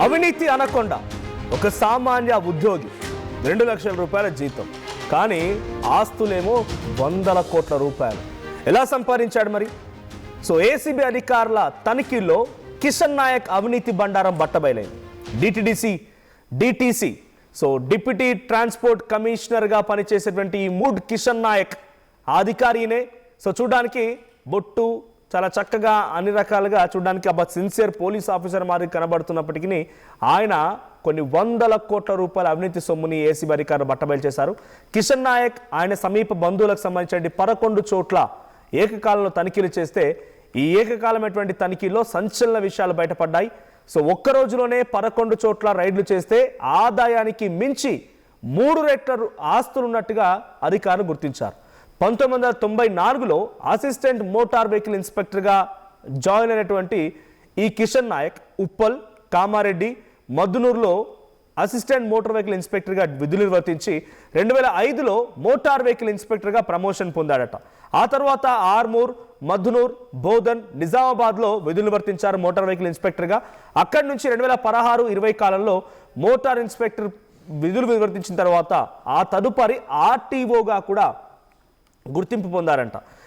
అవినీతి అనకొండ ఒక సామాన్య ఉద్యోగి 2 లక్షల రూపాయల జీతం, కానీ ఆస్తులేమో వందల కోట్ల రూపాయలు. ఎలా సంపాదించాడు మరి? సో ఏసీబీ అధికారుల తనిఖీల్లో కిషన్ నాయక్ అవినీతి బండారం బట్టబయలైంది. డిటిసి సో డిప్యూటీ ట్రాన్స్పోర్ట్ కమిషనర్గా పనిచేసేటువంటి ఈ మూడ్ కిషన్ నాయక్ ఆ అధికారినే. సో చూడడానికి బొట్టు చాలా చక్కగా అన్ని రకాలుగా చూడడానికి అబ్బా సిన్సియర్ పోలీస్ ఆఫీసర్ మాదిరి కనబడుతున్నప్పటికీ ఆయన కొన్ని వందల కోట్ల రూపాయల అవినీతి సొమ్ముని ఏసీబీ అధికారులు బట్టబయలు చేశారు. కిషన్ నాయక్ ఆయన సమీప బంధువులకు సంబంధించిన 11 చోట్ల ఏకకాలంలో తనిఖీలు చేస్తే ఈ ఏకకాలమైనటువంటి తనిఖీల్లో సంచలన విషయాలు బయటపడ్డాయి. సో ఒక్క రోజులోనే 11 చోట్ల రైడ్లు చేస్తే ఆదాయానికి మించి 3 రెట్ల ఆస్తులున్నట్టుగా అధికారులు గుర్తించారు. 1994లో అసిస్టెంట్ మోటార్ వెహికల్ ఇన్స్పెక్టర్గా జాయిన్ అయినటువంటి ఈ కిషన్ నాయక్ ఉప్పల్, కామారెడ్డి, మద్దునూరులో అసిస్టెంట్ మోటార్ వెహికల్ ఇన్స్పెక్టర్గా విధులు నిర్వర్తించి 2005లో మోటార్ వెహికల్ ఇన్స్పెక్టర్గా ప్రమోషన్ పొందాడట. ఆ తర్వాత ఆర్మూర్, మద్దునూర్, బోధన్, నిజామాబాద్లో విధులు నిర్వర్తించారు మోటార్ వెహికల్ ఇన్స్పెక్టర్గా. అక్కడి నుంచి 2016-20 కాలంలో మోటార్ ఇన్స్పెక్టర్ విధులు నిర్వర్తించిన తర్వాత ఆ తదుపరి ఆర్టీఓగా కూడా గుర్తింపు పొందారంట.